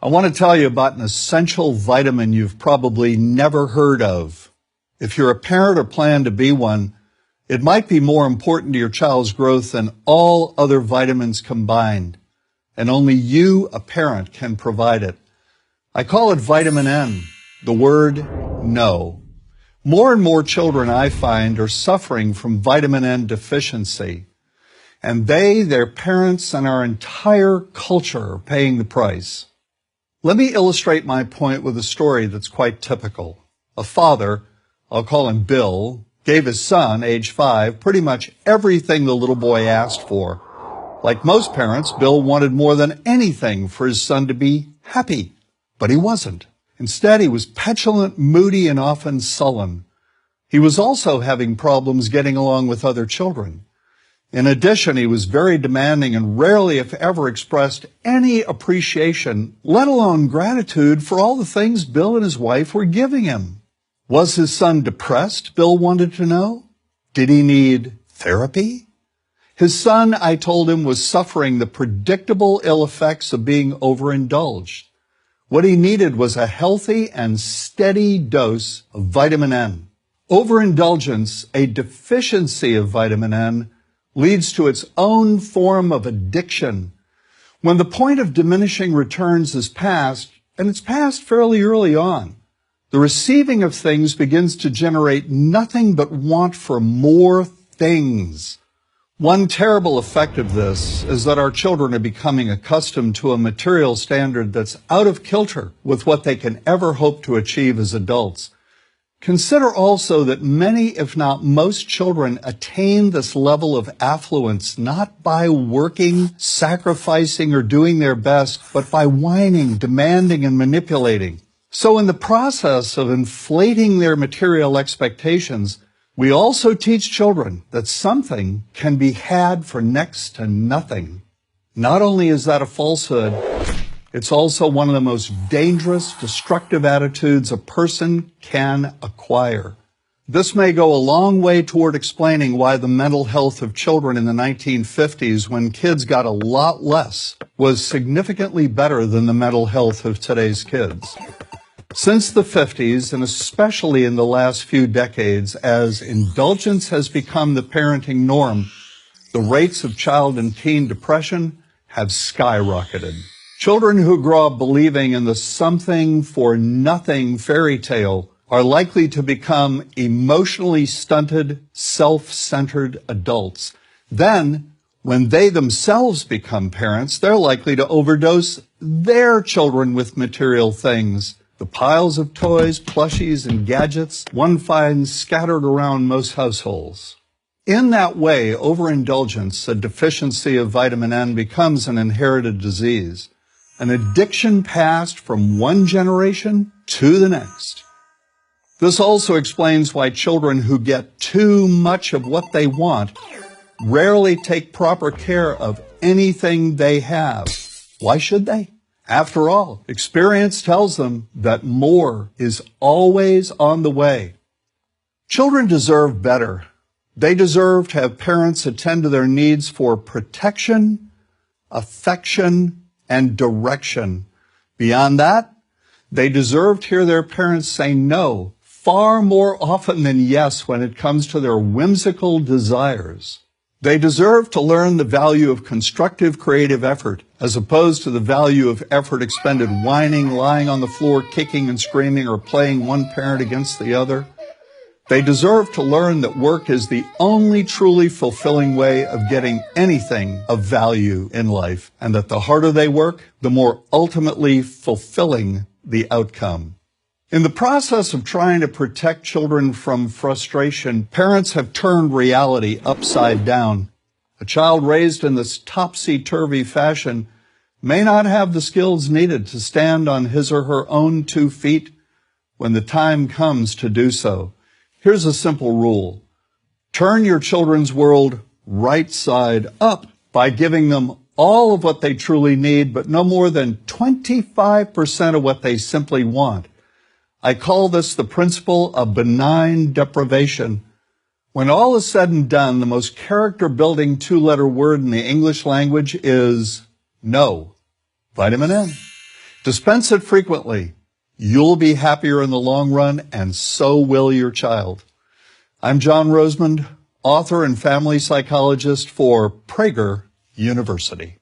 I want to tell you about an essential vitamin you've probably never heard of. If you're a parent or plan to be one, it might be more important to your child's growth than all other vitamins combined, and only you, a parent, can provide it. I call it vitamin N, the word no. More and more children, I find, are suffering from vitamin N deficiency, and they, their parents, and our entire culture are paying the price. Let me illustrate my point with a story that's quite typical. A father, I'll call him Bill, gave his son, age 5, pretty much everything the little boy asked for. Like most parents, Bill wanted more than anything for his son to be happy, but he wasn't. Instead, he was petulant, moody, and often sullen. He was also having problems getting along with other children. In addition, he was very demanding and rarely, if ever, expressed any appreciation, let alone gratitude, for all the things Bill and his wife were giving him. Was his son depressed, Bill wanted to know? Did he need therapy? His son, I told him, was suffering the predictable ill effects of being overindulged. What he needed was a healthy and steady dose of vitamin N. Overindulgence, a deficiency of vitamin N, leads to its own form of addiction. When the point of diminishing returns is passed, and it's passed fairly early on, the receiving of things begins to generate nothing but want for more things. One terrible effect of this is that our children are becoming accustomed to a material standard that's out of kilter with what they can ever hope to achieve as adults. Consider also that many, if not most, children attain this level of affluence not by working, sacrificing, or doing their best, but by whining, demanding, and manipulating. So in the process of inflating their material expectations, we also teach children that something can be had for next to nothing. Not only is that a falsehood, it's also one of the most dangerous, destructive attitudes a person can acquire. This may go a long way toward explaining why the mental health of children in the 1950s, when kids got a lot less, was significantly better than the mental health of today's kids. Since the 50s, and especially in the last few decades, as indulgence has become the parenting norm, the rates of child and teen depression have skyrocketed. Children who grow up believing in the something for nothing fairy tale are likely to become emotionally stunted, self-centered adults. Then, when they themselves become parents, they're likely to overdose their children with material things. The piles of toys, plushies, and gadgets one finds scattered around most households. In that way, overindulgence, a deficiency of vitamin N, becomes an inherited disease, an addiction passed from one generation to the next. This also explains why children who get too much of what they want rarely take proper care of anything they have. Why should they? After all, experience tells them that more is always on the way. Children deserve better. They deserve to have parents attend to their needs for protection, affection, and direction. Beyond that, they deserve to hear their parents say no far more often than yes when it comes to their whimsical desires. They deserve to learn the value of constructive creative effort as opposed to the value of effort expended whining, lying on the floor, kicking and screaming, or playing one parent against the other. They deserve to learn that work is the only truly fulfilling way of getting anything of value in life, and that the harder they work, the more ultimately fulfilling the outcome. In the process of trying to protect children from frustration, parents have turned reality upside down. A child raised in this topsy-turvy fashion may not have the skills needed to stand on his or her own 2 feet when the time comes to do so. Here's a simple rule. Turn your children's world right side up by giving them all of what they truly need, but no more than 25% of what they simply want. I call this the principle of benign deprivation. When all is said and done, the most character-building 2-letter word in the English language is no. Vitamin N. Dispense it frequently. You'll be happier in the long run, and so will your child. I'm John Rosemond, author and family psychologist for Prager University.